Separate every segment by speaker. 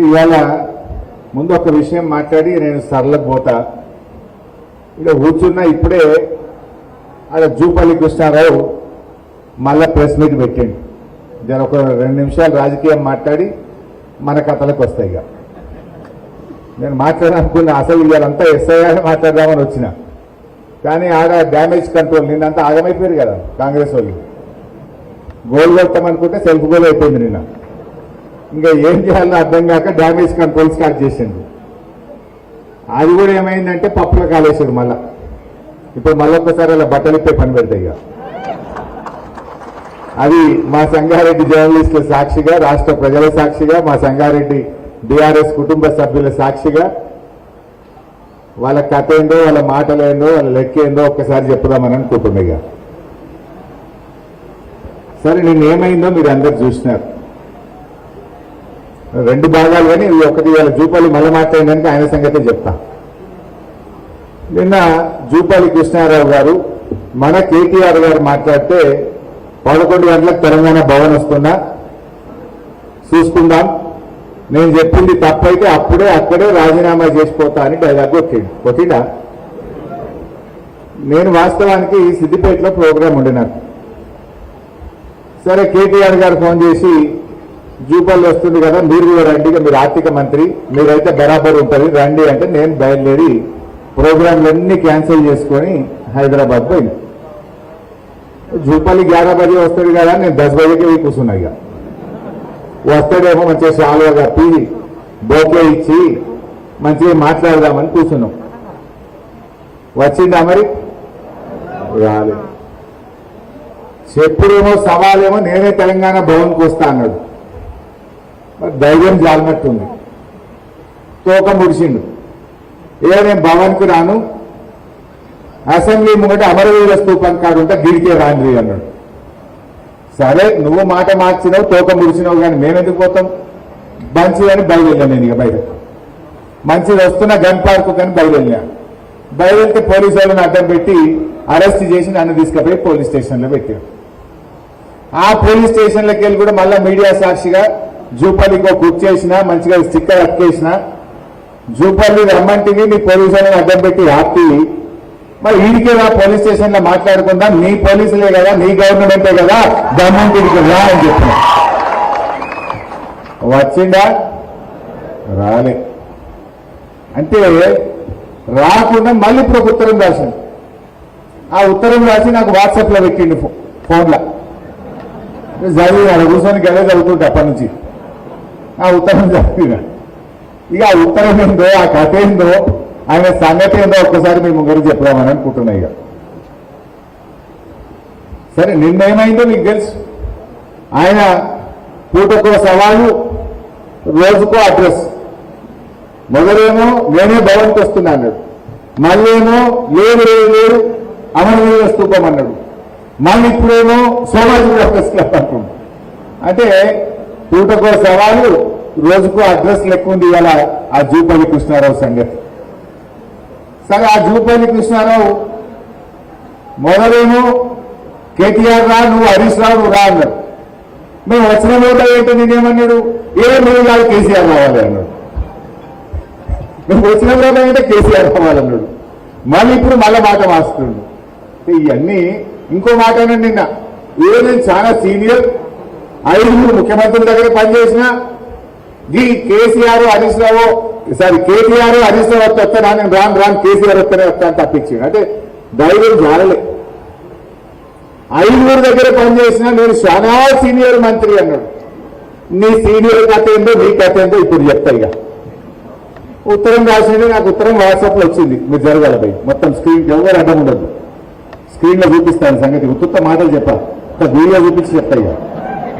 Speaker 1: ఇవాళ ముందు ఒక విషయం మాట్లాడి నేను సరళకు పోతా. ఇక్కడ కూర్చున్నా ఇప్పుడే అక్కడ జూపల్లి కృష్ణారావు మళ్ళా ప్రెస్ మీట్ పెట్టిండు. జర ఒక 2 నిమిషాలు రాజకీయం మాట్లాడి మన కథలకు వస్తాయి. ఇక నేను మాట్లాడాలనుకున్నా అసలు ఇవాళంతా ఎస్ఐ మాట్లాడదామని వచ్చిన, కానీ ఆడ డ్యామేజ్ కంట్రోల్ నిన్నంతా ఆగమైపోయారు కదా కాంగ్రెస్ వాళ్ళు. గోల్ కొట్టామనుకుంటే సెల్ఫ్ గోల్ అయిపోయింది నిన్న. ఇంకా ఏం చేయాలో అర్థం కాక డ్యామేజ్ కంట్రోల్ స్టార్ట్ చేసిండు. అది కూడా ఏమైందంటే పప్పులో కాలేసాడు మళ్ళా. ఇప్పుడు మళ్ళొక్కసారి అలా బట్టలు ఇప్పే పని పెడతాయి. ఇక అది మా సంగారెడ్డి జర్నలిస్టుల సాక్షిగా, రాష్ట్ర ప్రజల సాక్షిగా, మా సంగారెడ్డి బీఆర్ఎస్ కుటుంబ సభ్యుల సాక్షిగా వాళ్ళ కథ ఏందో, వాళ్ళ మాటలేందో, వాళ్ళ లెక్క ఏందో ఒక్కసారి చెప్పుదామని అనుకుంటున్నా. ఇక సరే నిన్న ఏమైందో మీరు అందరు చూసినారు. 2 భాగాలు, కానీ ఒకటి వాళ్ళ జూపల్లి మళ్ళీ మాట్లాడడానికి ఆయన సంగతే చెప్తా. నిన్న జూపల్లి కృష్ణారావు గారు మన కేటీఆర్ గారు మాట్లాడితే 11 గంటలకు తెలంగాణ భవన్ వస్తున్నా చూసుకుందాం, నేను చెప్పింది తప్పైతే అక్కడే రాజీనామా చేసిపోతా అని డైలాగ్ కొట్టిండా. నేను వాస్తవానికి సిద్దిపేటలో ప్రోగ్రాం ఉండినాను. సరే కేటీఆర్ గారు ఫోన్ చేసి జూపల్లి వస్తుంది కదా మీరు కూడా రండి, మీరు ఆర్థిక మంత్రి, మీరైతే బరాబర్ ఉంటుంది రండి అంటే నేను బయలుదేరి ప్రోగ్రాంలన్నీ క్యాన్సిల్ చేసుకొని హైదరాబాద్ పోయింది. జూపల్లి 11 బజే వస్తాడు కదా, నేను 10 బజేకి కూర్చున్నా. ఇక వస్తాడేమో మంచిగా షాలువా కప్పి బోకే ఇచ్చి మంచిగా మాట్లాడదామని కూర్చున్నాం. వచ్చిందా మరి? రాలేదు. చెప్పుడేమో సవాలేమో నేనే తెలంగాణ భవన్కి వస్తా అన్నాడు. మరి ధైర్యం జాలినట్టుంది. తోక ముడిచిండు. నేను భవన్కి రాను, అసెంబ్లీ ముంగట అమరవీర స్తూపం కాడు ఉంటే గిడికే రాండ్రి అన్నాడు. సరే నువ్వు మాట మార్చినావు, తోక ముడిచినావు, కానీ మేమెందుకు పోతాం? మంచిదని బయలుదేరాను నేను. ఇక బయట మంచిది వస్తున్న గన్ పార్కు కానీ బయలుదేరితే పోలీసు వాళ్ళని అడ్డం పెట్టి అరెస్ట్ చేసి నన్ను తీసుకుపోయి పోలీస్ స్టేషన్లో పెట్టారు. ఆ పోలీస్ స్టేషన్లోకి వెళ్ళి కూడా మళ్ళీ మీడియా సాక్షిగా జూపల్లికి కుర్చేసిన, మంచిగా స్టిక్కర్ అక్కేసిన, జూపల్లి రమ్మంటివి నీ పోలీసు వాళ్ళని అడ్డం పెట్టి ఆపి మరి ఈడికే రా పోలీస్ స్టేషన్ లో మాట్లాడుకుందాం, నీ పోలీసులే కదా, నీ గవర్నమెంటే కదా, దమ్ముంటికి రా అని చెప్పిన. వచ్చిందా? రాలే. అంటే రాకుండా మళ్ళీ ఇప్పుడు ఒక ఉత్తరం రాసింది. ఆ ఉత్తరం రాసి నాకు వాట్సాప్ లో పెట్టిండు ఫోన్లో. చదివి అలా కూర్చొని గదే చదువుతుంటే అప్పటి నుంచి ఆ ఉత్తరం చదివిన. ఇక ఆ ఉత్తరం ఏందో, ఆ కథ ఏందో, ఆయన సంగతి ఏందో ఒక్కసారి మీ ముగ్గురు చెప్దామని అనుకుంటున్నా. ఇక సరే నిన్నేమైందో మీకు తెలుసు. ఆయన పూటకో సవాలు, రోజుకో అడ్రస్. మొదలేమో నేనే భవన్కి వస్తున్నా అన్నాడు, మళ్ళీ ఏమో లేదు అమరవీర స్తూపం అన్నాడు, మళ్ళీ ఇప్పుడేమో సోమాజిగూడ ప్రెస్ క్లబ్ అంటున్నాడు. అంటే పూటకో సవాలు, రోజుకో అడ్రస్ లెక్క ఉంది ఇవాళ ఆ జూపల్లి కృష్ణారావు సంగతి. సరే ఆ జూపల్లి కృష్ణారావు మొదలేమో కేటీఆర్ రా, నువ్వు హరీష్ రావు రా అన్నాడు. మేము వచ్చిన రోజు ఏంటో నేనేమన్నాడు, నువ్వు కాదు కేసీఆర్ రావాలి అన్నాడు. మేము వచ్చిన రోజు అంటే కేసీఆర్ రావాలన్నాడు. మళ్ళీ ఇప్పుడు మళ్ళీ మాట మార్చుతున్నాడు. ఇవన్నీ ఇంకో మాట అన్నాడు నిన్న, నేను చాలా సీనియర్, 5 ముఖ్యమంత్రుల దగ్గర పనిచేసిన, ఈ కేసీఆర్ హరీష్ రావు కేటీఆర్ హరీష్ రావు వస్తానా, నేను రాను కేసీఆర్ వస్తానే వస్తాను తప్పించాడు. అంటే ధైర్యం జాలలే. 5 దగ్గర పనిచేసిన నేను చాలా సీనియర్ మంత్రి అన్నాడు. నీ సీనియర్ కథ ఏందో, నీ కథ ఏందో ఇప్పుడు చెప్తా. ఇక ఉత్తరం రాసింది, నాకు ఉత్తరం వాట్సాప్ లో వచ్చింది. మీరు జరగాల భయ్, మొత్తం స్క్రీన్ ఎవరు అడ్డం ఉండదు, స్క్రీన్ లో చూపిస్తాను సంగతి. ఉత్తుత్త మాటలు చెప్పా, ఒక వీడియో చూపించి చెప్తా. ఇక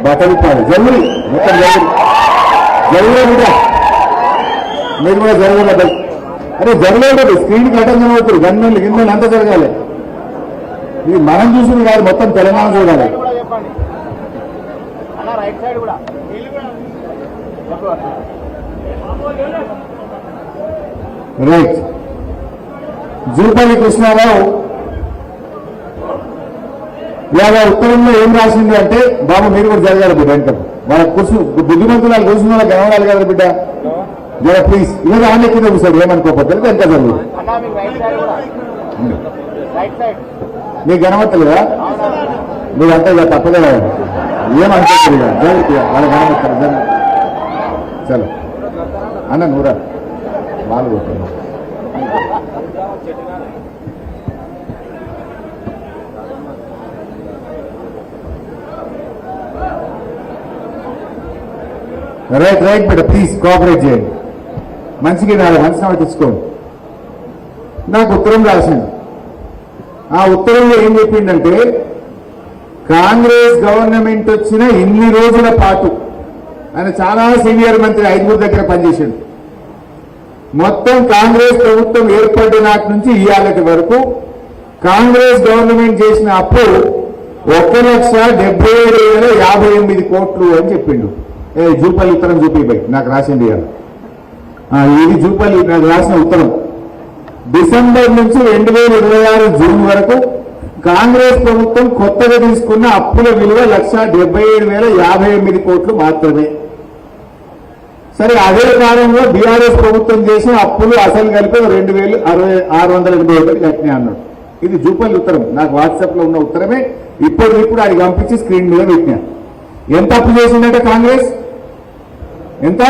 Speaker 1: బట్టలు జరుగురి మొత్తం జరుగురా మీరు కూడా జరగాల భయ్. అరే జరగలేదు, స్క్రీన్ కి అడ్డం కనబడుతుంది, గన్మెన్లు గిన్నెలు అంతా జరగాలి. ఇది మనం చూసింది కాదు, మొత్తం తెలంగాణ చూడాలి. రైట్. జూపల్లి కృష్ణారావు ఇవాళ ఉత్తరంలో ఏం రాసింది అంటే, బాబు మీరు కూడా జరగాలి వెంటనే. వాళ్ళ బుద్ధిమంతులు వాళ్ళు కూర్చున్న వాళ్ళకి ఏమనాలి కదా బిడ్డ జర ప్లీజ్ ఇలా ఆమె కింద కూర్చోడు ఏమనుకోకపోతే ఎంత చదువు నీకు కనబట్టలేదా నువ్వంతా ఇక తప్పదే ఏమనుకోలేదు ఇక వాళ్ళు కనబడతారు చలో అన్న నూరా వాళ్ళు కొట్టారు రైట్ రైట్ బిడ్డ ప్లీజ్ కోఆపరేట్ చేయండి మంచిగా నాలుగు మనసున తెచ్చుకోండి నాకు ఉత్తరం రాసింది ఆ ఉత్తరంలో ఏం చెప్పిందంటే కాంగ్రెస్ గవర్నమెంట్ వచ్చిన ఇన్ని రోజుల పాటు ఆయన చాలా సీనియర్ మంత్రి 5 దగ్గర పనిచేసిండు మొత్తం కాంగ్రెస్ ప్రభుత్వం ఏర్పడిన నాటి నుంచి ఇవాళటి వరకు కాంగ్రెస్ గవర్నమెంట్ చేసిన అప్పు 1,77,058 కోట్లు అని చెప్పిండు జూపల్లి ఉత్తరం చూపిపోయి నాకు రాసింది ఇది జూపల్లి నాకు రాసిన ఉత్తరం డిసెంబర్ నుంచి 2026 జూన్ వరకు కాంగ్రెస్ ప్రభుత్వం కొత్తగా తీసుకున్న అప్పుల విలువ 1,77,058 కోట్లు మాత్రమే. సరే అదే కాలంలో బీఆర్ఎస్ ప్రభుత్వం చేసిన అప్పులు అసలు కలిపి 2,681 కట్టినాయి అన్నాడు. ఇది జూపల్లి ఉత్తరం నాకు వాట్సాప్ లో ఉన్న ఉత్తరమే ఇప్పుడు అది పంపించి స్క్రీన్ మీద పెట్టినా. ఎంత అప్పు చేసిందంటే కాంగ్రెస్ ఎంత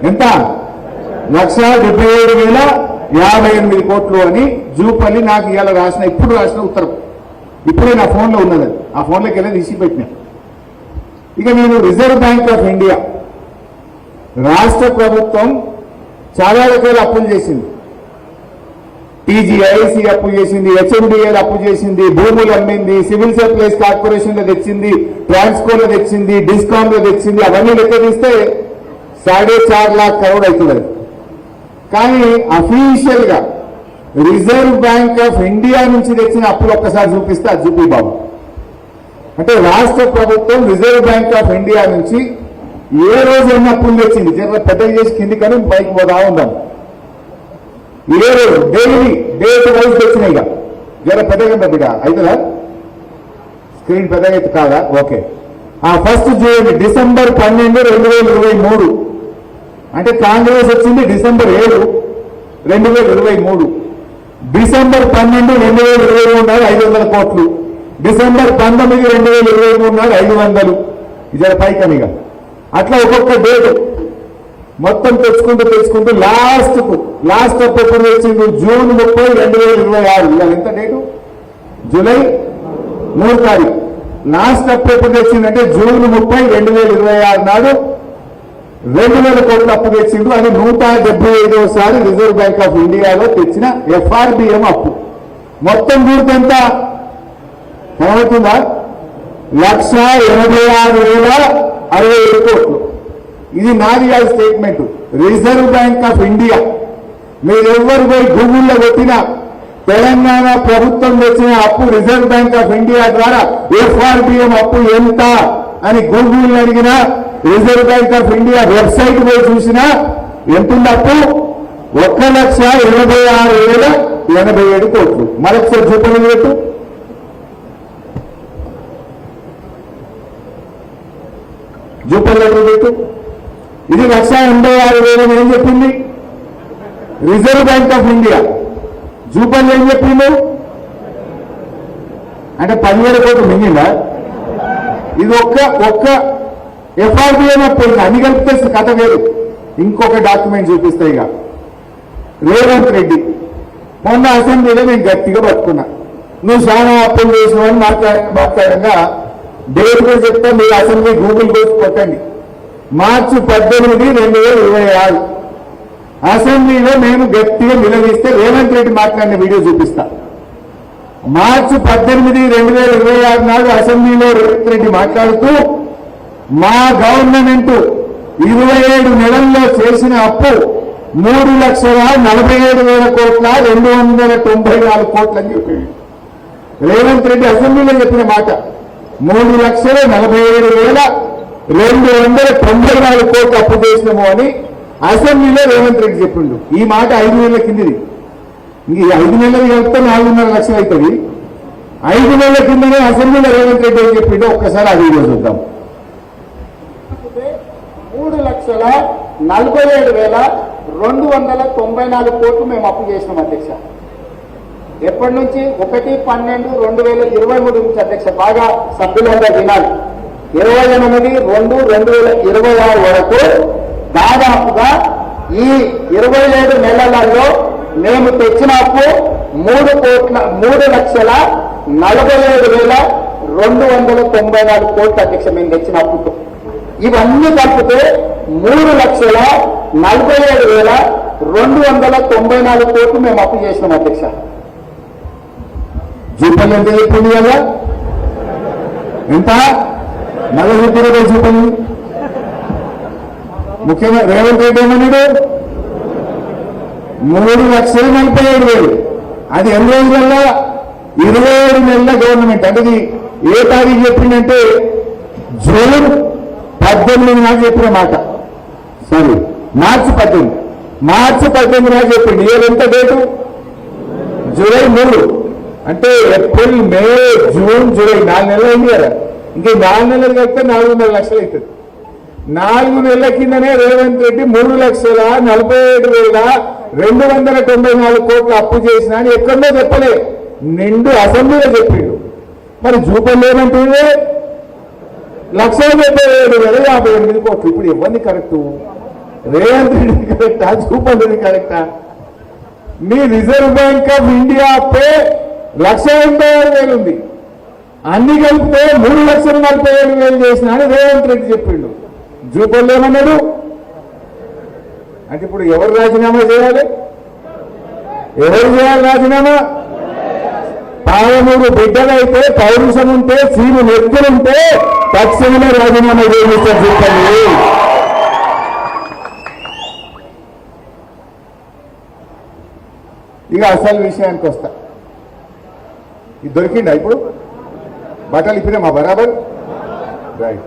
Speaker 1: 1,77,058 కోట్లు అని జూపల్లి నాకు ఇవాళ ఇప్పుడు రాసిన ఉత్తరం. ఇప్పుడే నా ఫోన్లో ఉన్నది, ఆ ఫోన్లోకి వెళ్ళి తీసి పెట్టినా. ఇక నేను రిజర్వ్ బ్యాంక్ ఆఫ్ ఇండియా రాష్ట్ర ప్రభుత్వం చాలా రకాల అప్పులు చేసింది. టీజీఐసి అప్పు చేసింది, హెచ్ఎండిఎల్ అప్పు చేసింది, భూములు అమ్మింది, సివిల్ సప్లైస్ కార్పొరేషన్ లో తెచ్చింది, ట్రాన్స్కోలో తెచ్చింది, డిస్కామ్ లో తెచ్చింది. అవన్నీ లెక్క తీస్తే 4.5 लाख కరోడ్ అవుతుంది. కానీ అఫీషియల్ గా రిజర్వ్ బ్యాంక్ ఆఫ్ ఇండియా నుంచి తెచ్చిన అప్పులు ఒక్కసారి చూపిస్తే అది చూపి బాబు. అంటే రాష్ట్ర ప్రభుత్వం రిజర్వ్ బ్యాంక్ ఆఫ్ ఇండియా నుంచి ఏ రోజు ఎన్ని అప్పులు తెచ్చింది జర పెద్దగా చేసి కింది కానీ పైకి పోతా ఉందాం. ఏ రోజు డైలీ డేట్ వైజ్ తెచ్చినాయి. జర పెద్దగా బిడ్డ అవుతుందా? స్క్రీన్ పెద్దగా అయితే కాదా? ఓకే. ఆ ఫస్ట్ చూడండి, డిసెంబర్ 12, 2023 అంటే కాంగ్రెస్ వచ్చింది డిసెంబర్ 7, 2023. డిసెంబర్ 12, 2023 నాడు 500 కోట్లు. డిసెంబర్ 19, 2023 నాడు 500. ఇది పైకనిగా అట్లా ఒక్కొక్క డేట్ మొత్తం తెచ్చుకుంటూ లాస్ట్ అప్పు ఎప్పుడు తెచ్చింది? జూన్ 30, 2026. ఇవాళ ఎంత డేటు? జూలై 3 తారీఖు. లాస్ట్ అప్పు ఎప్పుడు తెచ్చిందంటే జూన్ 30, 2026 నాడు 2,000 కోట్ల అప్పు తెచ్చిండు. అది 175వసారి రిజర్వ్ బ్యాంక్ ఆఫ్ ఇండియాలో తెచ్చిన ఎఫ్ఆర్బిఎం అప్పు. మొత్తం పూర్తి ఎంత కనబడుతుందా? 1,86,067 కోట్లు. ఇది నాది statement. Reserve bank of India మీరెవ్వరు పోయి గూగుల్లో కొట్టినా తెలంగాణ ప్రభుత్వం తెచ్చిన అప్పు రిజర్వ్ బ్యాంక్ ఆఫ్ ఇండియా ద్వారా ఎఫ్ఆర్బిఎం అప్పు ఎంత అని గూగుల్ అడిగినా, Reserve bank of India website పోయి చూసినా ఎంతుంది అప్పు? 1,86,087 కోట్లు. మరొకసారి చూపలేదు పెట్టు. జూపల్లి పెట్టు. ఇది 1,86,000 ఏం చెప్పింది reserve bank of India. Jupally ఏం చెప్పిండు అంటే 10,000 కోట్లు మింగిందా? ఇది ఒక్క ఎఫ్ఆర్బిఎం అప్పుడు అన్ని కలిపితే కథ వేరు. ఇంకొక డాక్యుమెంట్ చూపిస్తాయి. ఇక రేవంత్ రెడ్డి మొన్న అసెంబ్లీలో నేను గట్టిగా పట్టుకున్నా, నువ్వు చాలా అప్పులు చేసినావని మాట్లాడంగా డేట్ కూడా చెప్తా. మీరు అసెంబ్లీ గూగుల్ కోసి కొట్టండి. మార్చి 18, 2026 అసెంబ్లీలో మేము గట్టిగా నిలదీస్తే రేవంత్ రెడ్డి మాట్లాడిన వీడియో చూపిస్తా. మార్చి 18, 2026 నాడు అసెంబ్లీలో రేవంత్ రెడ్డి మాట్లాడుతూ మా గవర్నమెంట్ 27 నెలల్లో చేసిన అప్పు 3,47,000 కోట్ల 294 కోట్లు అని చెప్పాడు. రేవంత్ రెడ్డి అసెంబ్లీలో చెప్పిన మాట 3,47,294 కోట్లు అప్పు చేసినాము అని అసెంబ్లీలో రేవంత్ రెడ్డి చెప్పిండు. ఈ మాట 5 నెలల కిందిది. ఇంక 5 నెలలు కలిపితే 4.5 లక్షలు అవుతుంది. 5 నెలల కిందనే అసెంబ్లీలో రేవంత్ రెడ్డి ఏం చెప్పిండో ఒక్కసారి ఆ వీడియో చూద్దాం.
Speaker 2: 3,47,294 కోట్లు మేము అప్పు చేసినాం అధ్యక్ష. ఎప్పటి నుంచి? 1/12/2023 నుంచి అధ్యక్ష. బాగా సభ్యులందరూ వినాలి. 28/2/2026 వరకు దాదాపుగా ఈ 27 నెలలలో మేము తెచ్చిన అప్పు 3,47,294 కోట్లు అధ్యక్ష. మేము తెచ్చిన అప్పుతో ఇవన్నీ కలిపితే 3,47,294 కోట్లు మేము అప్పు చేసినాం అధ్యక్ష.
Speaker 1: జూపల్లి ఎంత చెప్పింది కదా? ఎంత నగదు చెప్పిన జూపల్లి? ముఖ్యంగా రేవంత్ రెడ్డి ఏమన్నాడు? 3,47,000. అది ఎన్ని రోజులలో? 27 నెలల గవర్నమెంట్. అంటే ఇది ఏ తారీఖు చెప్పిందంటే జూన్ 18 నాకు చెప్పిన మాట. సారీ, మార్చి 18. మార్చి 18 నాకు చెప్పింది. ఇయర్ ఎంత డేటు? జూలై 3. అంటే ఏప్రిల్, మే, జూన్, జూలై 4 నెలలు అయింది కదా. ఇంక 4 నెలలు కలిపితే 4,500,000 అవుతుంది. 4 నెలల కిందనే రేవంత్ రెడ్డి 3,47,294 కోట్లు అప్పు చేసినా అని ఎక్కడో చెప్పలే, నిండు అసెంబ్లీలో చెప్పిండు. మరి జూపల్లి ఏమంటుంది? 1,77,58 కోట్లు. ఇప్పుడు ఎవరిని కరెక్టు? రేవంత్ రెడ్డి కరెక్టా? జూపల్లి కరెక్టా? మీ రిజర్వ్ బ్యాంక్ ఆఫ్ ఇండియా పే 1,86,000 ఉంది. అన్ని కలిపితే 3,47,000 చేసిన అని రేవంత్ రెడ్డి చెప్పిండు. జూపల్లి ఏమన్నాడు? అంటే ఇప్పుడు ఎవరు రాజీనామా చేయాలి? ఎవరు చేయాలి రాజీనామా? పాలమూరు బిడ్డలైతే, పౌరుషం ఉంటే, సీను వ్యక్తులుంటే తక్షణమే రాజీనామా చేయిస్తారు జూపల్లి. ఇక అసలు విషయానికి వస్తా. ఇది దొరికిందా ఇప్పుడు? బట్టలు ఇప్పినా మా బరాబర్ రైట్.